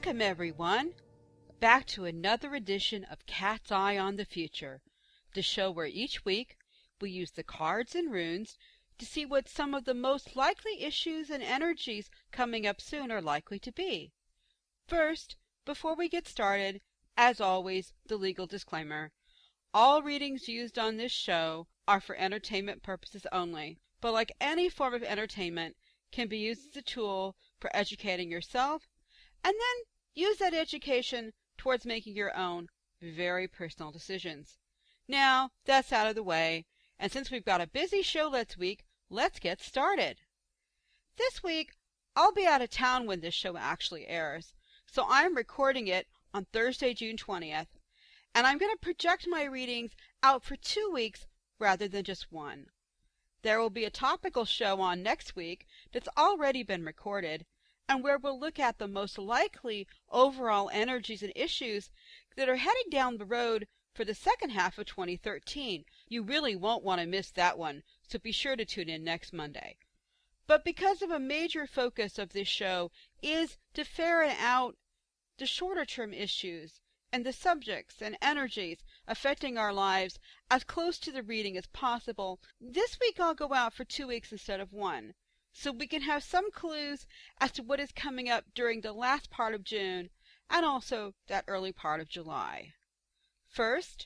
Welcome everyone, back to another edition of Cat's Eye on the Future, the show where each week we use the cards and runes to see what some of the most likely issues and energies coming up soon are likely to be. First, before we get started, as always, the legal disclaimer. All readings used on this show are for entertainment purposes only, but like any form of entertainment, can be used as a tool for educating yourself, and then use that education towards making your own very personal decisions. Now, that's out of the way, and since we've got a busy show this week, let's get started. This week, I'll be out of town when this show actually airs, so I'm recording it on Thursday, June 20th, and I'm going to project my readings out for 2 weeks rather than just one. There will be a topical show on next week that's already been recorded, and where we'll look at the most likely overall energies and issues that are heading down the road for the second half of 2013. You really won't want to miss that one, so be sure to tune in next Monday. But because of a major focus of this show is to ferret out the shorter term issues and the subjects and energies affecting our lives as close to the reading as possible, this week I'll go out for 2 weeks instead of one, so we can have some clues as to what is coming up during the last part of June and also that early part of July. First,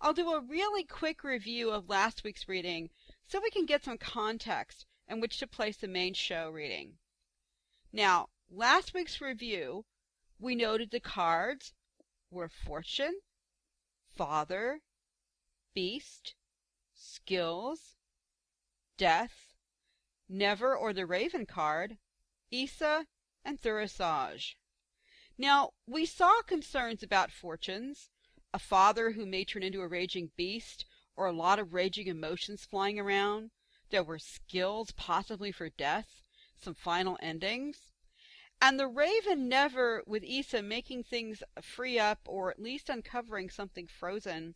I'll do a really quick review of last week's reading so we can get some context in which to place the main show reading. Now, last week's review, we noted the cards were Fortune, Father, Beast, Skills, Death, Never or the Raven card, Issa, and Thurisage. Now, we saw concerns about fortunes, a father who may turn into a raging beast, or a lot of raging emotions flying around. There were skills, possibly for death, some final endings. And the Raven Never with Issa making things free up, or at least uncovering something frozen,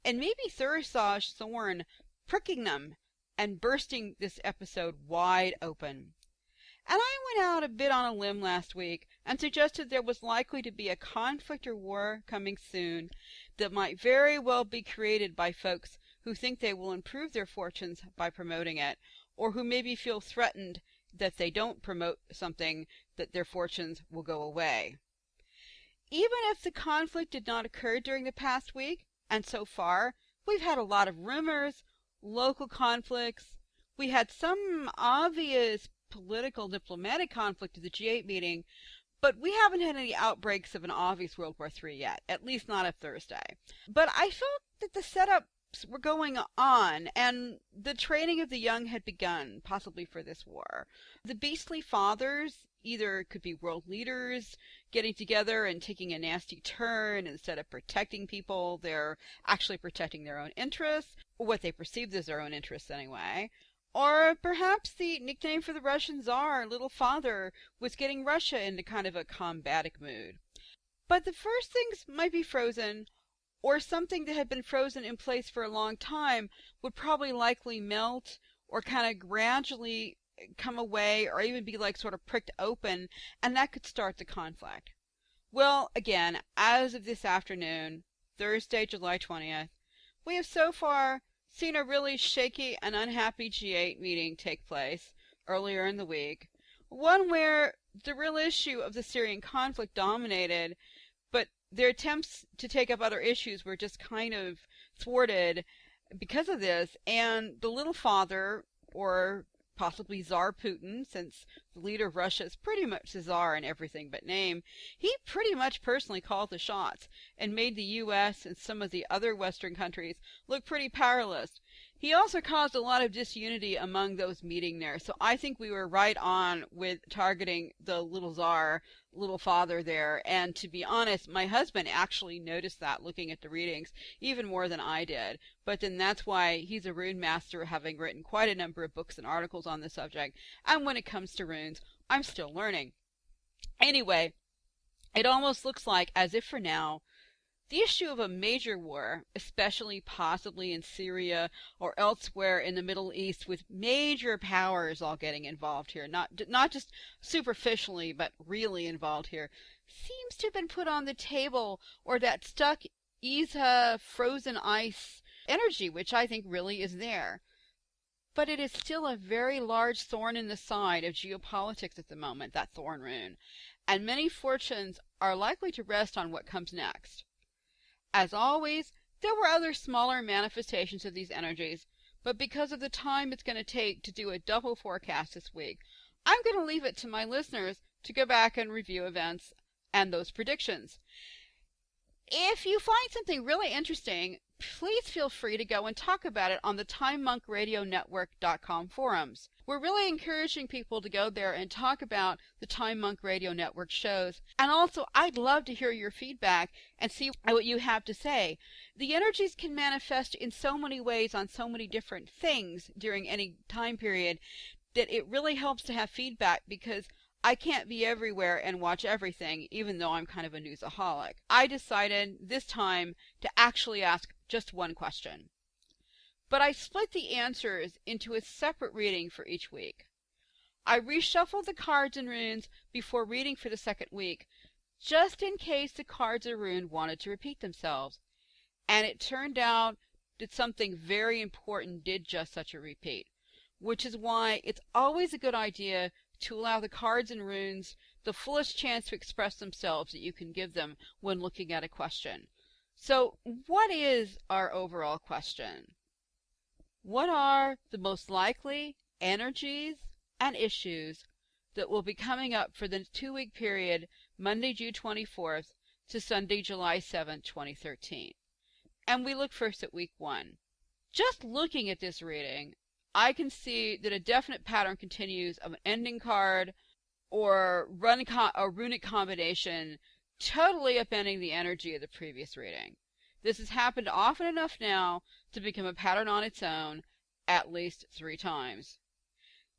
and maybe Thurisage Thorn pricking them and bursting this episode wide open. And I went out a bit on a limb last week and suggested there was likely to be a conflict or war coming soon that might very well be created by folks who think they will improve their fortunes by promoting it, or who maybe feel threatened that they don't promote something that their fortunes will go away. Even if the conflict did not occur during the past week, and so far we've had a lot of rumors, local conflicts, we had some obvious political diplomatic conflict at the G8 meeting, but we haven't had any outbreaks of an obvious World War III yet, at least not at Thursday. But I felt that the setups were going on, and the training of the young had begun, possibly for this war. The beastly fathers either could be world leaders getting together and taking a nasty turn. Instead of protecting people, they're actually protecting their own interests, or what they perceived as their own interests anyway. Or perhaps the nickname for the Russian Tsar, Little Father, was getting Russia into kind of a combatic mood. But the first things might be frozen, or something that had been frozen in place for a long time would probably likely melt or kind of gradually come away, or even be like sort of pricked open, and that could start the conflict. Well, again, as of this afternoon, Thursday, July 20th, we have so far seen a really shaky and unhappy G8 meeting take place earlier in the week, one where the real issue of the Syrian conflict dominated, but their attempts to take up other issues were just kind of thwarted because of this, and the Little Father, or possibly Tsar Putin, since the leader of Russia is pretty much the Tsar in everything but name, he pretty much personally called the shots and made the U.S. and some of the other Western countries look pretty powerless. He also caused a lot of disunity among those meeting there, so I think we were right on with targeting the little Tsar, Little Father there, and to be honest, my husband actually noticed that looking at the readings, even more than I did, but then that's why he's a rune master, having written quite a number of books and articles on the subject, and when it comes to runes, I'm still learning. Anyway, it almost looks like, as if for now, The issue of a major war, especially possibly in Syria or elsewhere in the Middle East, with major powers all getting involved here, not just superficially, but really involved here, seems to have been put on the table, or that stuck Isa frozen ice energy, which I think really is there. But it is still a very large thorn in the side of geopolitics at the moment, that thorn rune, and many fortunes are likely to rest on what comes next. As always, there were other smaller manifestations of these energies, but because of the time it's going to take to do a double forecast this week, I'm going to leave it to my listeners to go back and review events and those predictions. If you find something really interesting, please feel free to go and talk about it on the TimeMonkRadioNetwork.com forums. We're really encouraging people to go there and talk about the Time Monk Radio Network shows. And also, I'd love to hear your feedback and see what you have to say. The energies can manifest in so many ways on so many different things during any time period that it really helps to have feedback, because I can't be everywhere and watch everything, even though I'm kind of a newsaholic. I decided this time to actually ask just one question. But I split the answers into a separate reading for each week. I reshuffled the cards and runes before reading for the second week, just in case the cards or rune wanted to repeat themselves. And it turned out that something very important did just such a repeat, which is why it's always a good idea to allow the cards and runes the fullest chance to express themselves that you can give them when looking at a question. So, what is our overall question? What are the most likely energies and issues that will be coming up for the 2-week period, Monday, June 24th to Sunday, July 7th, 2013? And we look first at week 1. Just looking at this reading, I can see that a definite pattern continues of an ending card or a runic combination totally upending the energy of the previous reading. This has happened often enough now to become a pattern on its own at least 3 times.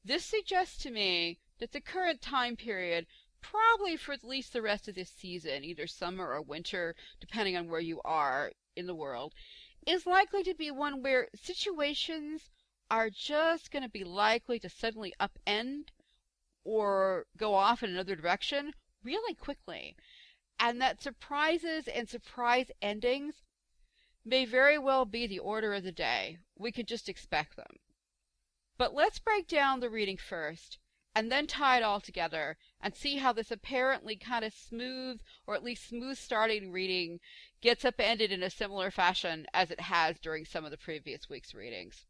This suggests to me that the current time period, probably for at least the rest of this season, either summer or winter, depending on where you are in the world, is likely to be one where situations are just going to be likely to suddenly upend or go off in another direction really quickly, and that surprises and surprise endings may very well be the order of the day. We can just expect them. But let's break down the reading first, and then tie it all together and see how this apparently kind of smooth, or at least smooth starting reading gets upended in a similar fashion as it has during some of the previous week's readings.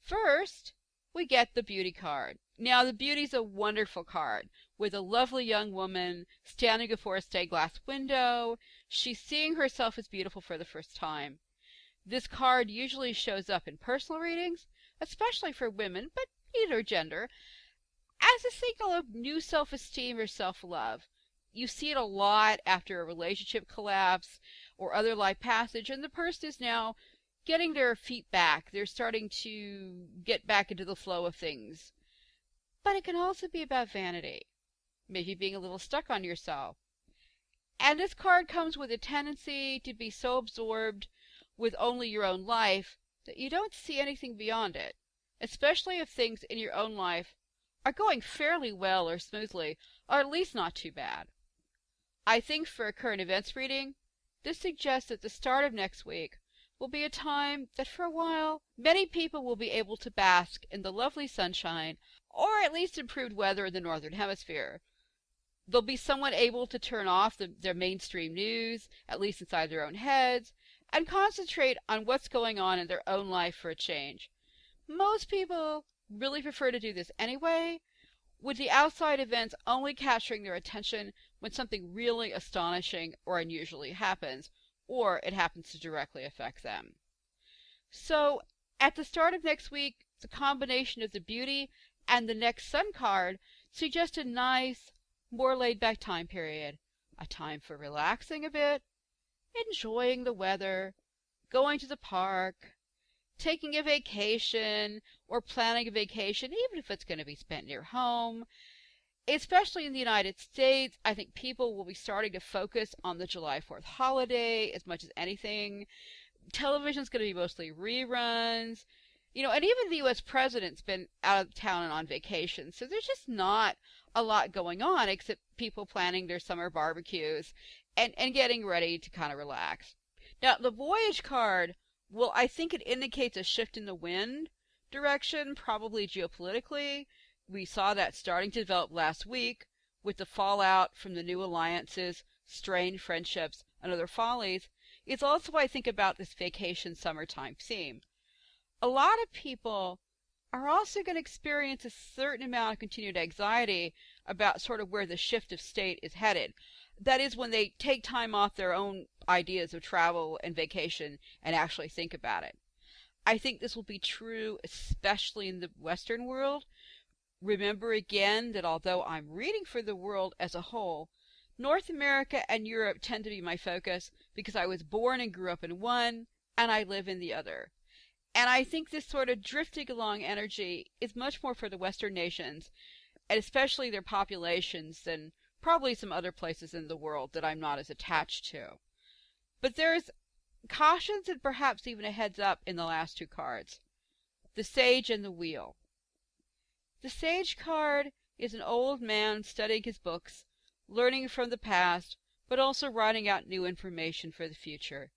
First, we get the beauty card. Now, the beauty's a wonderful card, with a lovely young woman standing before a stained glass window. She's seeing herself as beautiful for the first time. This card usually shows up in personal readings, especially for women, but either gender, as a signal of new self-esteem or self-love. You see it a lot after a relationship collapse or other life passage, and the person is now getting their feet back. They're starting to get back into the flow of things. But it can also be about vanity, maybe being a little stuck on yourself. And this card comes with a tendency to be so absorbed with only your own life that you don't see anything beyond it, especially if things in your own life are going fairly well or smoothly, or at least not too bad. I think for a current events reading, this suggests that the start of next week will be a time that for a while many people will be able to bask in the lovely sunshine, or at least improved weather in the northern hemisphere. They'll be somewhat able to turn off their mainstream news, at least inside their own heads, and concentrate on what's going on in their own life for a change. Most people really prefer to do this anyway, with the outside events only capturing their attention when something really astonishing or unusually happens, or it happens to directly affect them. So, at the start of next week, the combination of the beauty and the next sun card suggest a nice, more laid-back time period. A time for relaxing a bit, enjoying the weather, going to the park, taking a vacation, or planning a vacation, even if it's going to be spent near home, Especially in the United States, I think people will be starting to focus on the July 4th holiday as much as anything. Television's going to be mostly reruns. And even the U.S. president's been out of town and on vacation, so there's just not a lot going on except people planning their summer barbecues and getting ready to kind of relax. Now, the voyage card, well, I think it indicates a shift in the wind direction, probably geopolitically. We saw that starting to develop last week with the fallout from the new alliances, strained friendships, and other follies. It's also why I think about this vacation summertime theme. A lot of people are also going to experience a certain amount of continued anxiety about sort of where the shift of state is headed. That is, when they take time off their own ideas of travel and vacation and actually think about it. I think this will be true especially in the Western world. Remember again that although I'm reading for the world as a whole, North America and Europe tend to be my focus because I was born and grew up in one, and I live in the other. And I think this sort of drifting along energy is much more for the Western nations, and especially their populations, than probably some other places in the world that I'm not as attached to. But there's cautions and perhaps even a heads up in the last two cards. The Sage and the Wheel. The Sage card is an old man studying his books, learning from the past, but also writing out new information for the future.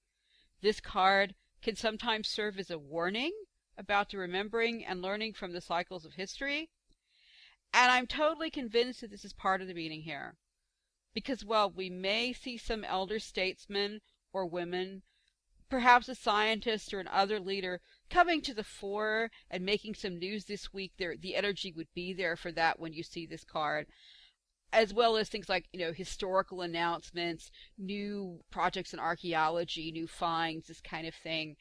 This card can sometimes serve as a warning about the remembering and learning from the cycles of history. And I'm totally convinced that this is part of the meaning here. Because while we may see some elder statesmen or women, perhaps a scientist or an other leader, coming to the fore and making some news this week, the energy would be there for that when you see this card, as well as things like, historical announcements, new projects in archaeology, new finds, this kind of thing.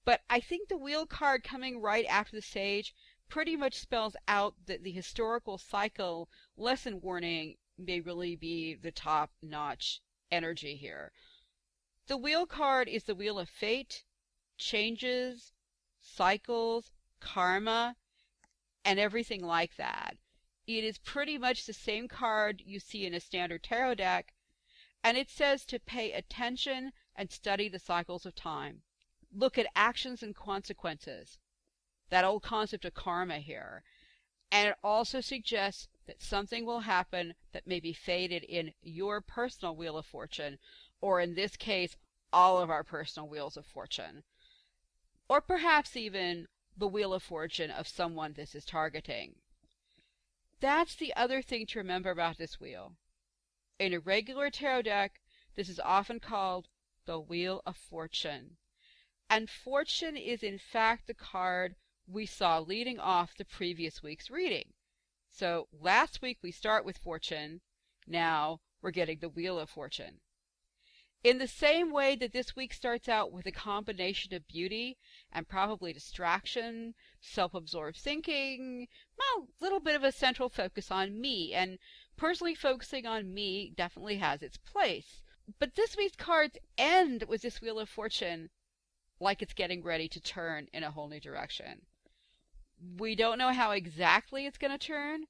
But I think the Wheel card coming right after the Sage pretty much spells out that the historical cycle lesson warning may really be the top-notch energy here. The Wheel card is the wheel of fate, changes, cycles, karma, and everything like that. It is pretty much the same card you see in a standard tarot deck, and it says to pay attention and study the cycles of time. Look at actions and consequences. That old concept of karma here. And it also suggests that something will happen that may be fated in your personal Wheel of Fortune, or in this case, all of our personal Wheels of Fortune. Or perhaps even the Wheel of Fortune of someone this is targeting. That's the other thing to remember about this wheel. In a regular tarot deck, this is often called the Wheel of Fortune. And Fortune is in fact the card we saw leading off the previous week's reading. So last week we start with Fortune, now we're getting the Wheel of Fortune. In the same way that this week starts out with a combination of beauty and probably distraction, self-absorbed thinking, well, a little bit of a central focus on me, and personally focusing on me definitely has its place. But this week's cards end with this Wheel of Fortune like it's getting ready to turn in a whole new direction. We don't know how exactly it's going to turn,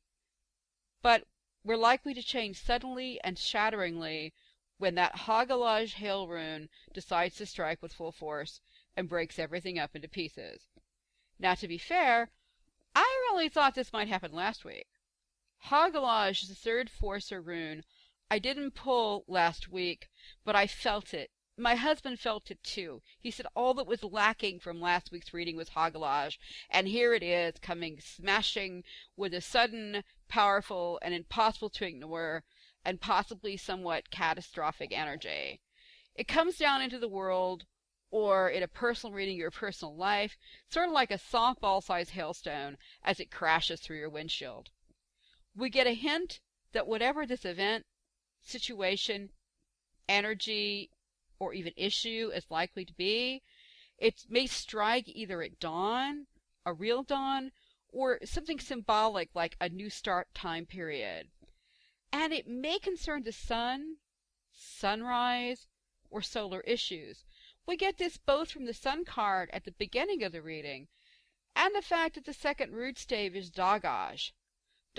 but we're likely to change suddenly and shatteringly when that Hagalaj hail rune decides to strike with full force and breaks everything up into pieces. Now, to be fair, I really thought this might happen last week. Hagalaj is the third Forcer rune I didn't pull last week, but I felt it. My husband felt it too. He said all that was lacking from last week's reading was Hagalaj, and here it is coming smashing with a sudden, powerful, and impossible to ignore, and possibly somewhat catastrophic energy. It comes down into the world, or in a personal reading, your personal life, sort of like a softball-sized hailstone as it crashes through your windshield. We get a hint that whatever this event, situation, energy, or even issue is likely to be, it may strike either at dawn, a real dawn, or something symbolic like a new start time period. And it may concern the sun, sunrise, or solar issues. We get this both from the sun card at the beginning of the reading, and the fact that the second root stave is Dagaj.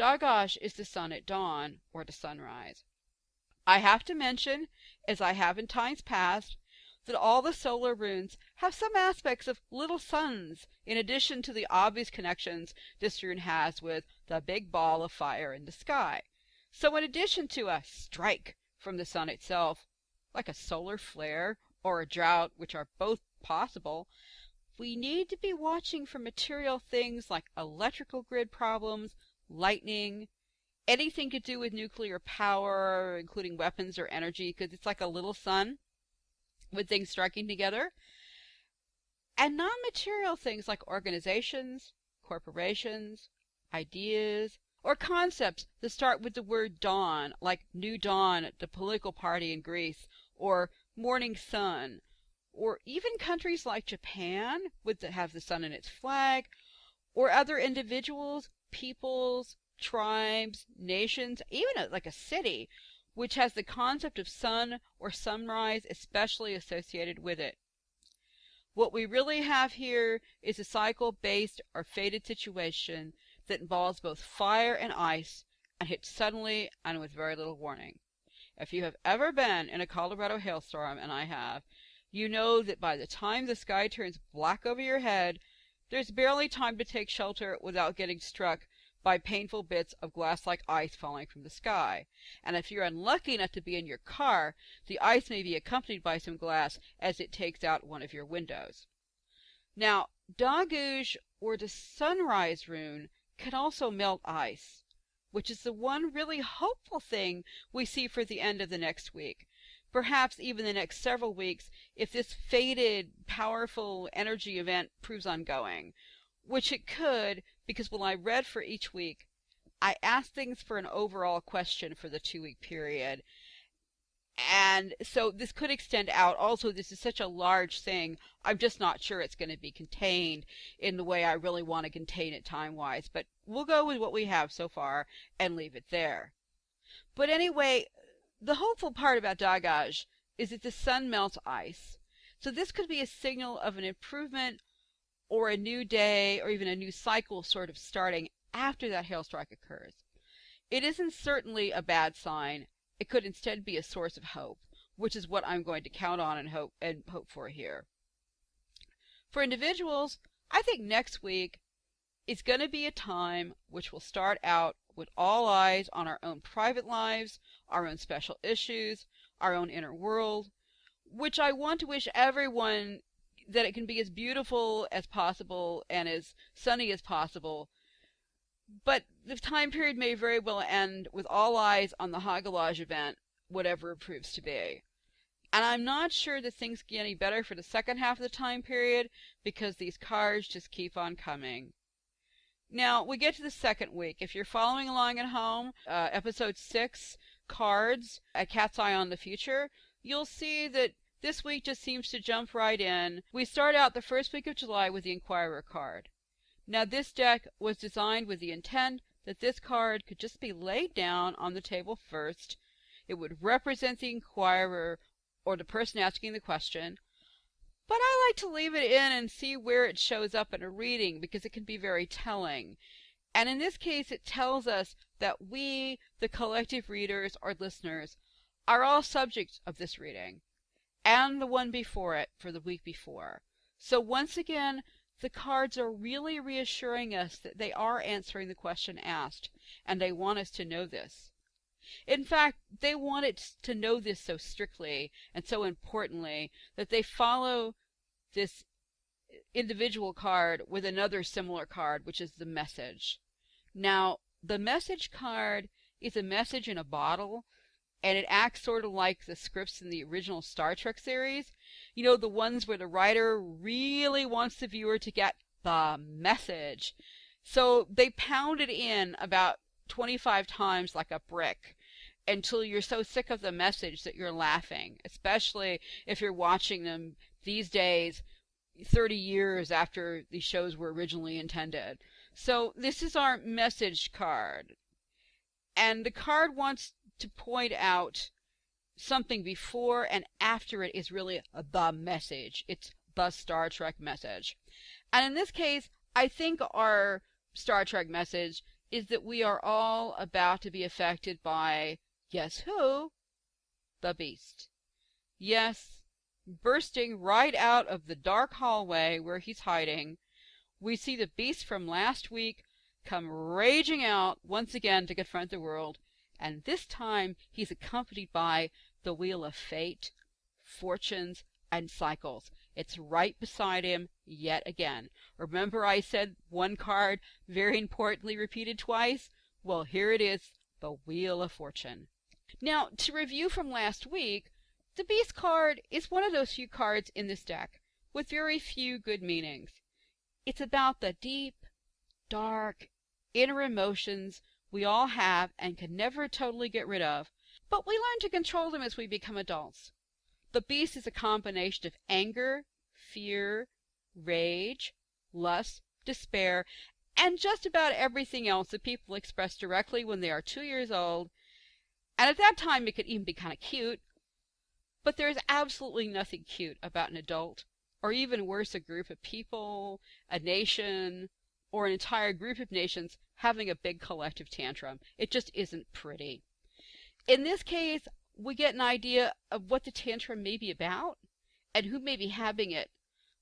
Dagash is the sun at dawn, or the sunrise. I have to mention, as I have in times past, that all the solar runes have some aspects of little suns, in addition to the obvious connections this rune has with the big ball of fire in the sky. So in addition to a strike from the sun itself, like a solar flare or a drought, which are both possible, we need to be watching for material things like electrical grid problems, lightning, anything to do with nuclear power, including weapons or energy, because it's like a little sun with things striking together. And non-material things like organizations, corporations, ideas, or concepts that start with the word dawn, like New Dawn, the political party in Greece, or Morning Sun, or even countries like Japan, which have the sun in its flag, or other individuals, peoples, tribes, nations, even like a city, which has the concept of sun or sunrise especially associated with it. What we really have here is a cycle-based or fated situation that involves both fire and ice and hits suddenly and with very little warning. If you have ever been in a Colorado hailstorm, and I have, you know that by the time the sky turns black over your head, there's barely time to take shelter without getting struck by painful bits of glass-like ice falling from the sky. And if you're unlucky enough to be in your car, the ice may be accompanied by some glass as it takes out one of your windows. Now, Daguj, or the sunrise rune, can also melt ice, which is the one really hopeful thing we see for the end of the next week. Perhaps even the next several weeks if this fated, powerful energy event proves ongoing, which it could, because when I read for each week, I asked things for an overall question for the 2-week period. And so this could extend out. Also, this is such a large thing, I'm just not sure it's going to be contained in the way I really want to contain it time-wise. But we'll go with what we have so far and leave it there. But anyway, the hopeful part about Dagaj is that the sun melts ice. So this could be a signal of an improvement or a new day or even a new cycle sort of starting after that hail strike occurs. It isn't certainly a bad sign. It could instead be a source of hope, which is what I'm going to count on and hope for here. For individuals, I think next week is going to be a time which will start out with all eyes on our own private lives, our own special issues, our own inner world, which I want to wish everyone that it can be as beautiful as possible and as sunny as possible. But the time period may very well end with all eyes on the Hagalaj event, whatever it proves to be. And I'm not sure that things get any better for the second half of the time period, because these cards just keep on coming. Now, we get to the second week. If you're following along at home, episode 6, Cards, A Cat's Eye on the Future, you'll see that this week just seems to jump right in. We start out the first week of July with the Inquirer card. Now, this deck was designed with the intent that this card could just be laid down on the table first. It would represent the Inquirer, or the person asking the question. But I like to leave it in and see where it shows up in a reading, because it can be very telling. And in this case, it tells us that we, the collective readers or listeners, are all subjects of this reading, and the one before it for the week before. So once again, the cards are really reassuring us that they are answering the question asked, and they want us to know this. In fact, they want us to know this so strictly and so importantly that they follow this individual card with another similar card, which is the message. Now, the message card is a message in a bottle, and it acts sort of like the scripts in the original Star Trek series. You know, the ones where the writer really wants the viewer to get the message. So they pound it in about 25 times like a brick until you're so sick of the message that you're laughing, especially if you're watching them these days 30 years after the shows were originally intended. So this is our message card. And the card wants to point out something before and after it is really the message. It's the Star Trek message. And in this case, I think our Star Trek message is that we are all about to be affected by, guess who? The beast. Yes, bursting right out of the dark hallway where he's hiding, we see the beast from last week come raging out once again to confront the world, and this time he's accompanied by the Wheel of Fate, Fortunes, and Cycles. It's right beside him yet again. Remember I said one card very importantly repeated twice? Well, here it is, the Wheel of Fortune. Now, to review from last week, the Beast card is one of those few cards in this deck with very few good meanings. It's about the deep, dark, inner emotions we all have and can never totally get rid of, but we learn to control them as we become adults. The beast is a combination of anger, fear, rage, lust, despair, and just about everything else that people express directly when they are 2 years old, and at that time it could even be kind of cute, but there is absolutely nothing cute about an adult, or even worse, a group of people, a nation, or an entire group of nations having a big collective tantrum. It just isn't pretty. In this case, we get an idea of what the tantrum may be about and who may be having it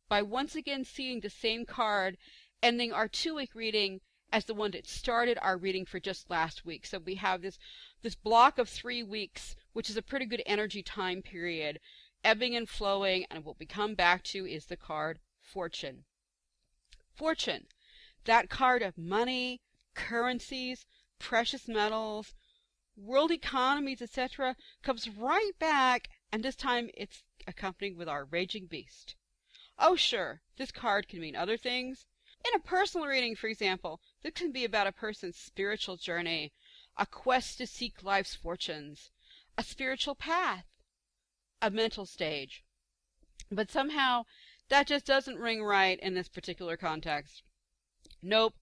by once again seeing the same card ending our 2-week reading as the one that started our reading for just last week. So we have this block of 3 weeks, which is a pretty good energy time period, ebbing and flowing, and what we come back to is the card Fortune. Fortune, that card of money, currencies, precious metals, world economies, etc., comes right back, and this time it's accompanied with our raging beast. Oh sure, this card can mean other things. In a personal reading, for example, this can be about a person's spiritual journey, a quest to seek life's fortunes, a spiritual path, a mental stage. But somehow, that just doesn't ring right in this particular context. Nope,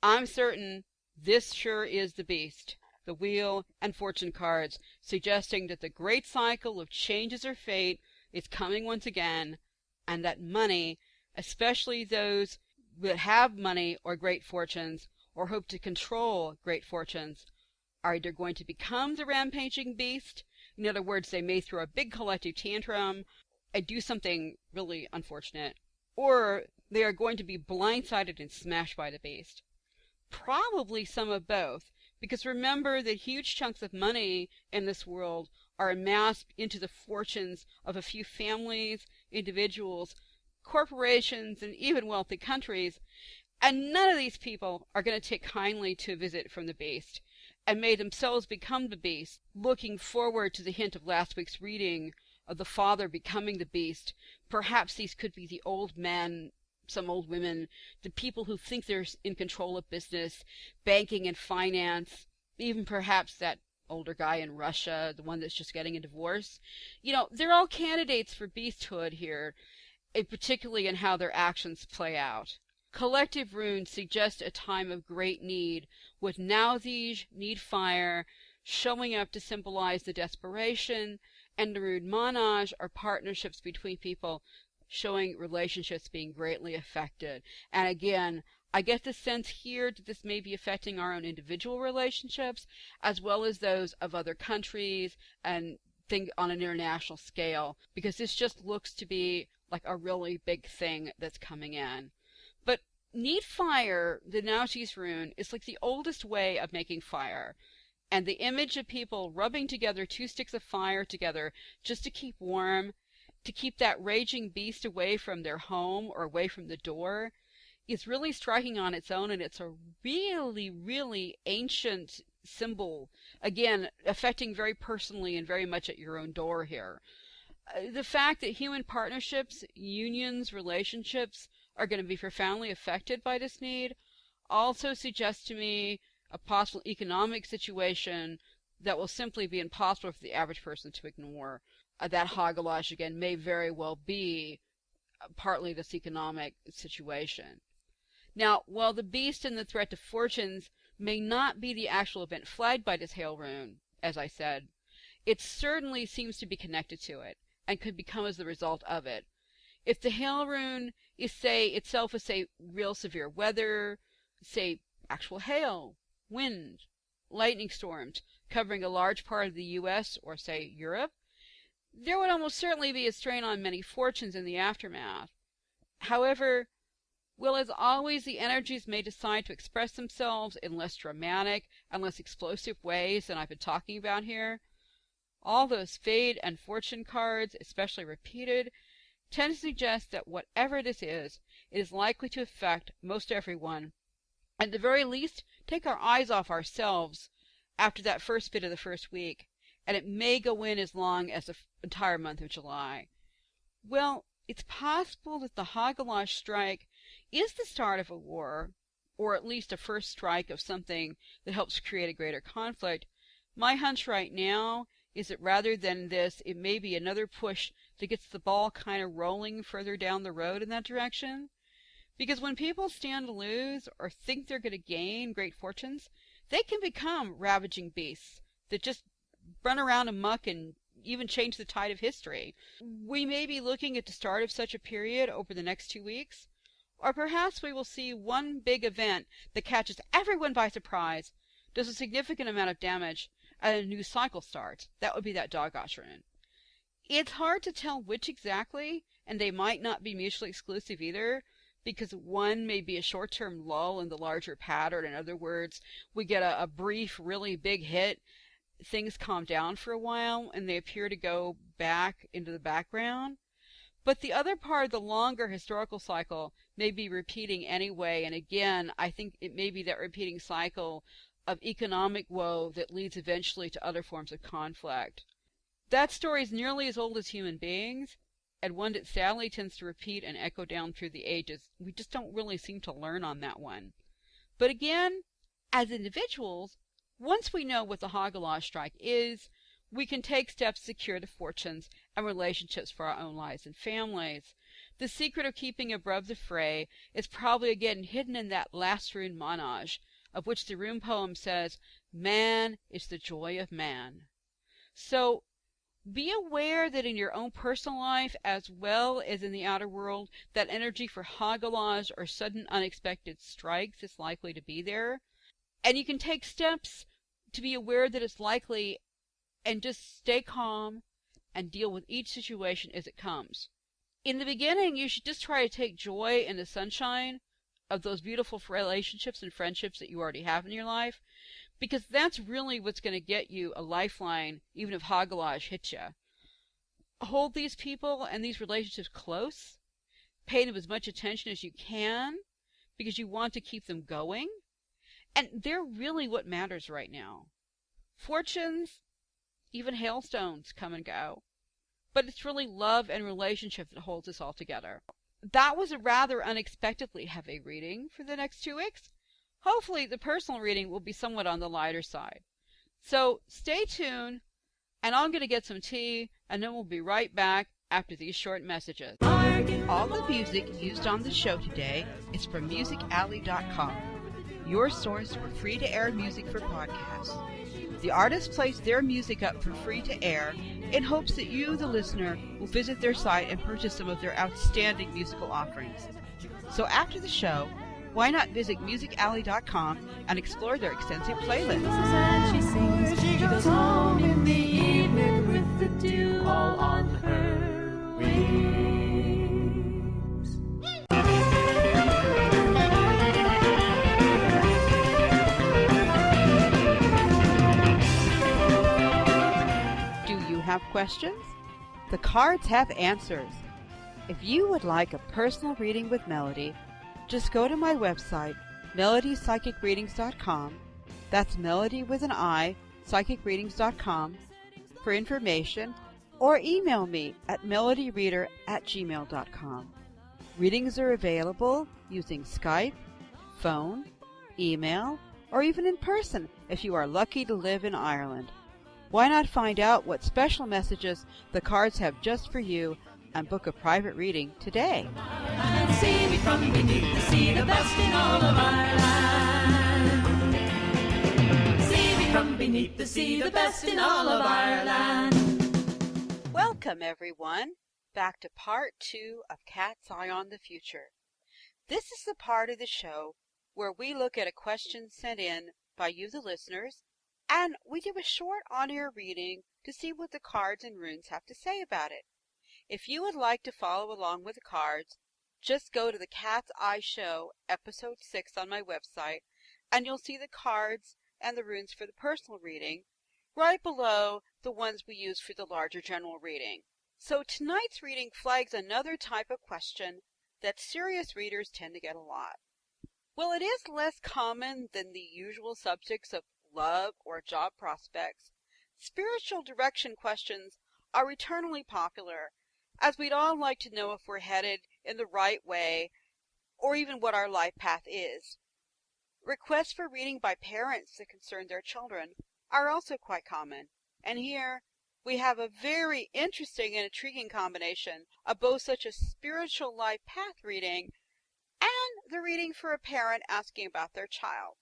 I'm certain this sure is the beast, the Wheel and Fortune cards, suggesting that the great cycle of changes or fate is coming once again, and that money, especially those that have money or great fortunes, or hope to control great fortunes, are either going to become the rampaging beast. In other words, they may throw a big collective tantrum and do something really unfortunate, or they are going to be blindsided and smashed by the beast. Probably some of both, because remember that huge chunks of money in this world are amassed into the fortunes of a few families, individuals, corporations, and even wealthy countries, and none of these people are going to take kindly to a visit from the beast, and may themselves become the beast, looking forward to the hint of last week's reading of the father becoming the beast. Perhaps these could be the old men, some old women, the people who think they're in control of business, banking and finance, even perhaps that older guy in Russia, the one that's just getting a divorce. You know, they're all candidates for beasthood here, particularly in how their actions play out. Collective runes suggest a time of great need, with Nauzij, need fire, showing up to symbolize the desperation, and the rune Manaj are partnerships between people, showing relationships being greatly affected. And again, I get the sense here that this may be affecting our own individual relationships, as well as those of other countries, and think on an international scale, because this just looks to be like a really big thing that's coming in. But need fire, the Nauzij rune, is like the oldest way of making fire. And the image of people rubbing together 2 sticks of fire together just to keep warm, to keep that raging beast away from their home or away from the door, is really striking on its own, and it's a really, really ancient symbol, again, affecting very personally and very much at your own door here. The fact that human partnerships, unions, relationships are going to be profoundly affected by this need also suggests to me a possible economic situation that will simply be impossible for the average person to ignore. That hogwash, again, may very well be partly this economic situation. Now, while the beast and the threat to fortunes may not be the actual event flagged by this hail rune, as I said, it certainly seems to be connected to it, and could become as the result of it. If the hail rune is, say, itself is, say, real severe weather, say, actual hail, wind, lightning storms covering a large part of the U.S. or, say, Europe, there would almost certainly be a strain on many fortunes in the aftermath. However, as always, the energies may decide to express themselves in less dramatic and less explosive ways than I've been talking about here. All those fate and fortune cards, especially repeated, tend to suggest that whatever this is, it is likely to affect most everyone. At the very least, take our eyes off ourselves after that first bit of the first week, and it may go in as long as the entire month of July. Well, it's possible that the Hagelash strike is the start of a war, or at least a first strike of something that helps create a greater conflict. My hunch right now is that rather than this, it may be another push that gets the ball kind of rolling further down the road in that direction. Because when people stand to lose or think they're going to gain great fortunes, they can become ravaging beasts that just run around amok and even change the tide of history. We may be looking at the start of such a period over the next 2 weeks, or perhaps we will see one big event that catches everyone by surprise, does a significant amount of damage, and a new cycle starts. That would be that Dagash rune. It's hard to tell which exactly, and they might not be mutually exclusive either, because one may be a short-term lull in the larger pattern. In other words, we get a brief, really big hit, things calm down for a while, and they appear to go back into the background. But the other part of the longer historical cycle may be repeating anyway, and again, I think it may be that repeating cycle of economic woe that leads eventually to other forms of conflict. That story is nearly as old as human beings, and one that sadly tends to repeat and echo down through the ages. We just don't really seem to learn on that one. But again, as individuals, once we know what the Hagelash strike is, we can take steps to secure the fortunes and relationships for our own lives and families. The secret of keeping above the fray is probably again hidden in that last rune Manaj, of which the rune poem says, "Man is the joy of man." So be aware that in your own personal life, as well as in the outer world, that energy for Hagelash or sudden unexpected strikes is likely to be there. And you can take steps to be aware that it's likely, and just stay calm and deal with each situation as it comes. In the beginning, you should just try to take joy in the sunshine of those beautiful relationships and friendships that you already have in your life, because that's really what's going to get you a lifeline, even if Hagelash hits you. Hold these people and these relationships close. Pay them as much attention as you can, because you want to keep them going. And they're really what matters right now. Fortunes, even hailstones, come and go. But it's really love and relationship that holds us all together. That was a rather unexpectedly heavy reading for the next 2 weeks. Hopefully the personal reading will be somewhat on the lighter side. So stay tuned, and I'm going to get some tea, and then we'll be right back after these short messages. All the music used on the show today is from musicalley.com, your source for free-to-air music for podcasts. The artists place their music up for free to air in hopes that you, the listener, will visit their site and purchase some of their outstanding musical offerings. So after the show, why not visit musicalley.com and explore their extensive playlist? And she sings, she goes home in the evening with the dew all on her wings. Have questions? The cards have answers. If you would like a personal reading with Melody, just go to my website, melodipsychicreadings.com. That's Melody with an I, psychicreadings.com, for information, or email me at melodyreader@gmail.com. Readings are available using Skype, phone, email, or even in person if you are lucky to live in Ireland. Why not find out what special messages the cards have just for you and book a private reading today? And see me from beneath the sea, the best in all of Ireland. See me from beneath the sea, the best in all of Ireland. Welcome, everyone, back to part 2 of Cat's Eye on the Future. This is the part of the show where we look at a question sent in by you, the listeners, and we do a short on-air reading to see what the cards and runes have to say about it. If you would like to follow along with the cards, just go to the Cat's Eye Show episode 6 on my website, and you'll see the cards and the runes for the personal reading right below the ones we use for the larger general reading. So tonight's reading flags another type of question that serious readers tend to get a lot. While it is less common than the usual subjects of love or job prospects, spiritual direction questions are eternally popular, as we'd all like to know if we're headed in the right way or even what our life path is. Requests for reading by parents that concern their children are also quite common, and here we have a very interesting and intriguing combination of both such a spiritual life path reading and the reading for a parent asking about their child.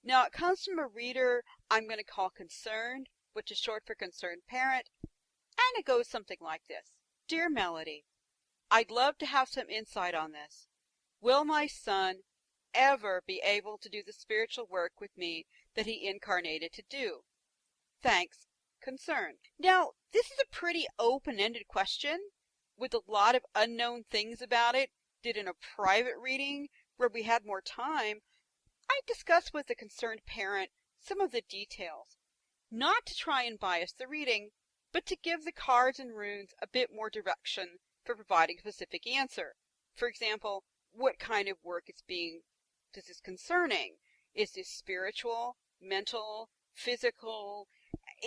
Now, it comes from a reader I'm going to call Concerned, which is short for Concerned Parent, and it goes something like this. Dear Melody, I'd love to have some insight on this. Will my son ever be able to do the spiritual work with me that he incarnated to do? Thanks, Concerned. Now, this is a pretty open-ended question with a lot of unknown things about it. Did in a private reading where we had more time, I discussed with the concerned parent some of the details, not to try and bias the reading, but to give the cards and runes a bit more direction for providing a specific answer. For example, what kind of work is this concerning? Is this spiritual, mental, physical?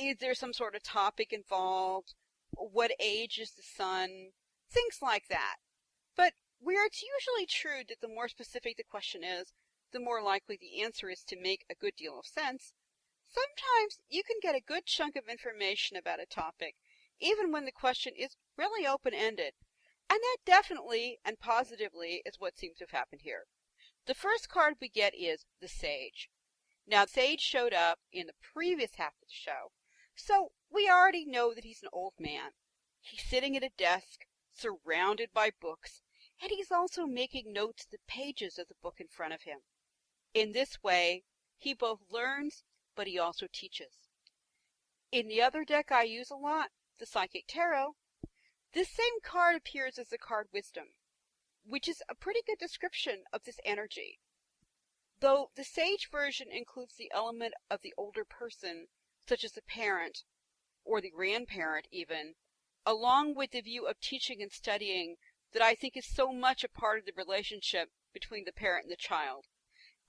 Is there some sort of topic involved? What age is the son? Things like that. But where it's usually true that the more specific the question is, the more likely the answer is to make a good deal of sense, sometimes you can get a good chunk of information about a topic, even when the question is really open-ended. And that definitely and positively is what seems to have happened here. The first card we get is the Sage. Now, the Sage showed up in the previous half of the show, so we already know that he's an old man. He's sitting at a desk, surrounded by books, and he's also making notes of the pages of the book in front of him. In this way, he both learns, but he also teaches. In the other deck I use a lot, the Psychic Tarot, this same card appears as the card Wisdom, which is a pretty good description of this energy. Though the Sage version includes the element of the older person, such as the parent, or the grandparent even, along with the view of teaching and studying that I think is so much a part of the relationship between the parent and the child,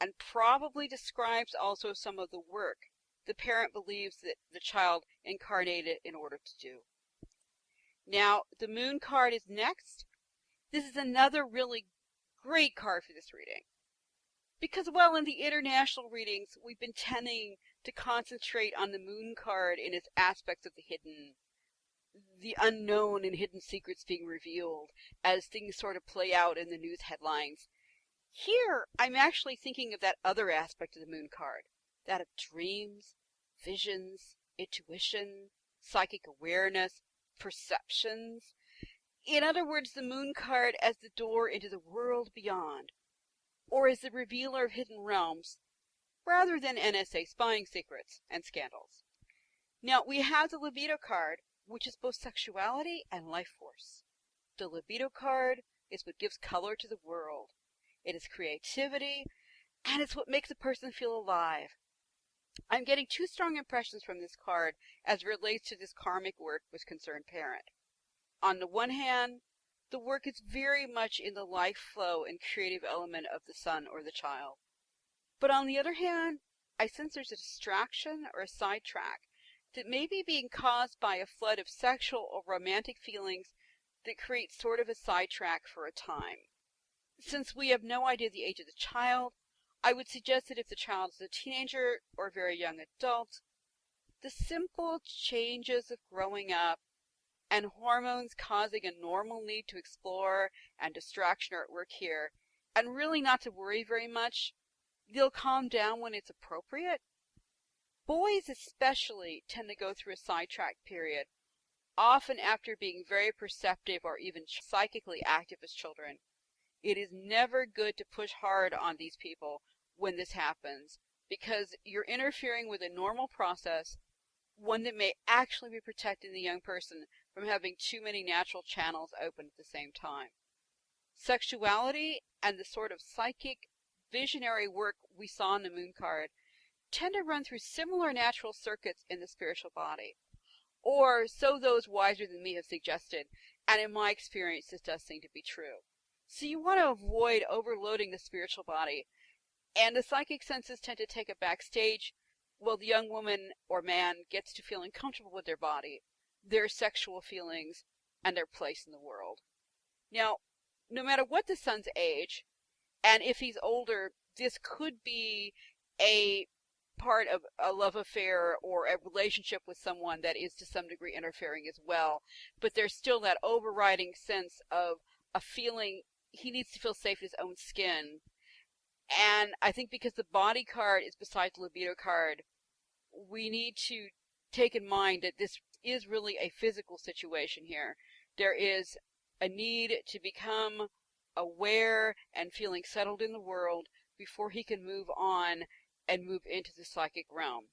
and probably describes also some of the work the parent believes that the child incarnated in order to do. Now, the Moon card is next. This is another really great card for this reading. Because, well, in the international readings, we've been tending to concentrate on the Moon card in its aspects of the hidden, the unknown and hidden secrets being revealed as things sort of play out in the news headlines. Here, I'm actually thinking of that other aspect of the Moon card, that of dreams, visions, intuition, psychic awareness, perceptions. In other words, the Moon card as the door into the world beyond, or as the revealer of hidden realms, rather than NSA spying secrets and scandals. Now, we have the Libido card, which is both sexuality and life force. The Libido card is what gives color to the world. It is creativity, and it's what makes a person feel alive. I'm getting two strong impressions from this card as it relates to this karmic work with concerned parent. On the one hand, the work is very much in the life flow and creative element of the son or the child. But on the other hand, I sense there's a distraction or a sidetrack that may be being caused by a flood of sexual or romantic feelings that creates sort of a sidetrack for a time. Since we have no idea the age of the child, I would suggest that if the child is a teenager or a very young adult, the simple changes of growing up and hormones causing a normal need to explore and distraction are at work here, and really not to worry very much, they'll calm down when it's appropriate. Boys especially tend to go through a sidetrack period, often after being very perceptive or even psychically active as children. It is never good to push hard on these people when this happens, because you're interfering with a normal process, one that may actually be protecting the young person from having too many natural channels open at the same time. Sexuality and the sort of psychic, visionary work we saw in the moon card tend to run through similar natural circuits in the spiritual body. Or so those wiser than me have suggested, and in my experience this does seem to be true. So you want to avoid overloading the spiritual body, and the psychic senses tend to take a backstage while the young woman or man gets to feeling comfortable with their body, their sexual feelings, and their place in the world. Now, no matter what the son's age, and if he's older, this could be a part of a love affair or a relationship with someone that is to some degree interfering as well, but there's still that overriding sense of a feeling he needs to feel safe in his own skin. And I think because the body card is beside the libido card, we need to take in mind that this is really a physical situation here. There is a need to become aware and feeling settled in the world before he can move on and move into the psychic realm.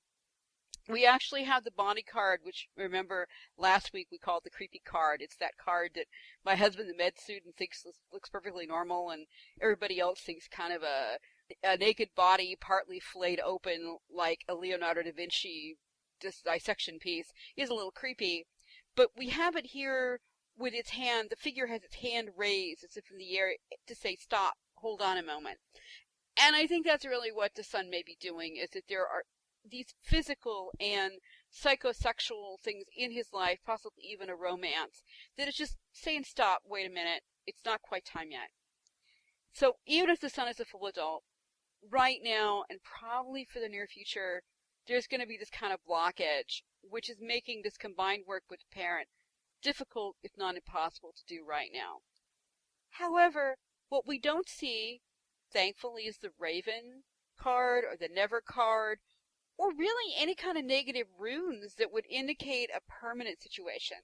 We actually have the body card, which, remember, last week we called the creepy card. It's that card that my husband, the med student, thinks looks perfectly normal, and everybody else thinks kind of a naked body partly flayed open like a Leonardo da Vinci dissection piece is a little creepy. But we have it here with its hand. The figure has its hand raised as if in the air to say, stop, hold on a moment. And I think that's really what the son may be doing, is that there are these physical and psychosexual things in his life, possibly even a romance, that is just saying, stop, wait a minute, it's not quite time yet. So even if the son is a full adult, right now, and probably for the near future, there's going to be this kind of blockage, which is making this combined work with the parent difficult, if not impossible, to do right now. However, what we don't see, thankfully, is the Raven card or the Never card, or really any kind of negative runes that would indicate a permanent situation.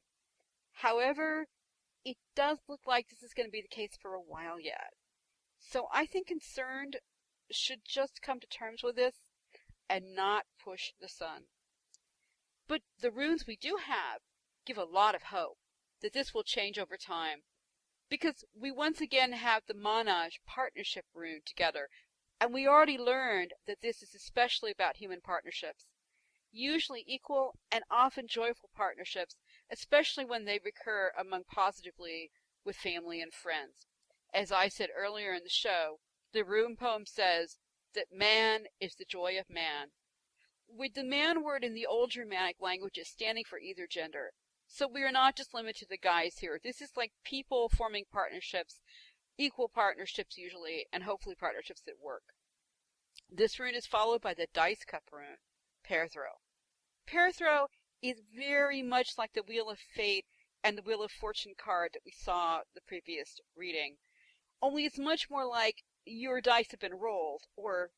However, it does look like this is going to be the case for a while yet. So I think Concerned should just come to terms with this and not push the sun. But the runes we do have give a lot of hope that this will change over time, because we once again have the Manaj partnership rune together, and we already learned that this is especially about human partnerships, usually equal and often joyful partnerships, especially when they recur among positively with family and friends. As I said earlier in the show, the rune poem says that man is the joy of man, with the man word in the old Germanic languages standing for either gender. So we are not just limited to the guys here. This is like people forming partnerships, equal partnerships usually, and hopefully partnerships that work. This rune is followed by the dice cup rune, pair throw. Pair throw is very much like the Wheel of Fate and the Wheel of Fortune card that we saw the previous reading, only it's much more like your dice have been rolled, or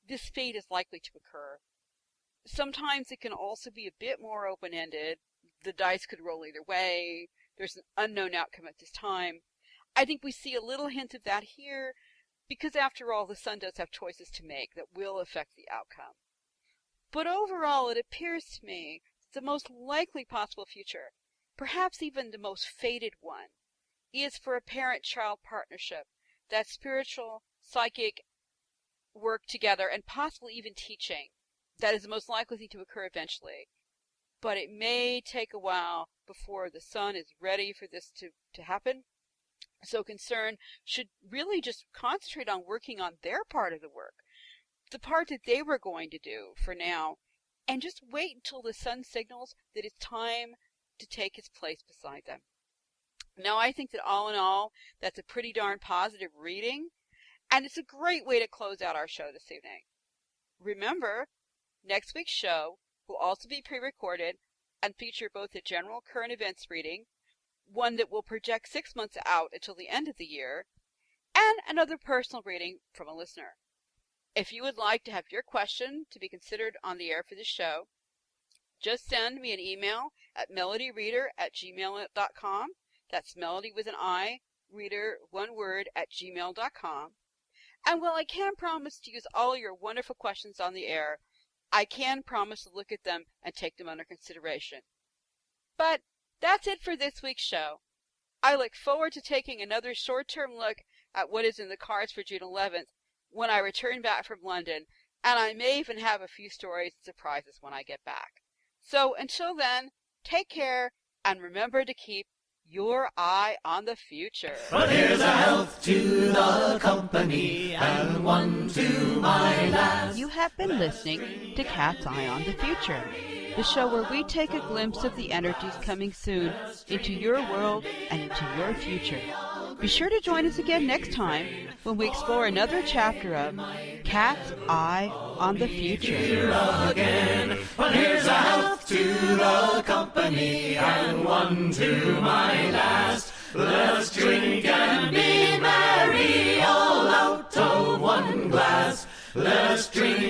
this fate is likely to occur. Sometimes it can also be a bit more open-ended. The dice could roll either way. There's an unknown outcome at this time. I think we see a little hint of that here, because after all, the sun does have choices to make that will affect the outcome. But overall, it appears to me that the most likely possible future, perhaps even the most fated one, is for a parent-child partnership, that spiritual, psychic work together, and possibly even teaching. That is the most likely thing to occur eventually. But it may take a while before the sun is ready for this to happen. So Concern should really just concentrate on working on their part of the work, the part that they were going to do for now, and just wait until the sun signals that it's time to take his place beside them. Now, I think that all in all, that's a pretty darn positive reading, and it's a great way to close out our show this evening. Remember, next week's show will also be pre-recorded and feature both a general current events reading, one that will project 6 months out until the end of the year, and another personal reading from a listener. If you would like to have your question to be considered on the air for this show, just send me an email at melodyreader@gmail.com. That's Melody with an I, reader, one word, @gmail.com. And while I can't promise to use all your wonderful questions on the air, I can promise to look at them and take them under consideration. But that's it for this week's show. I look forward to taking another short-term look at what is in the cards for June 11th when I return back from London, and I may even have a few stories and surprises when I get back. So until then, take care and remember to keep your eye on the future. But here's a health to the company and one to my lass. You have been listening to Cat's Eye on the Future, the show where we take a glimpse of the energies coming soon into your world and into your future. Be sure to join us again next time when we explore another chapter of Cat's Eye on the Future. Again, but here's a health to the company and one to my last. Let's drink and be merry all out of one glass. Let's drink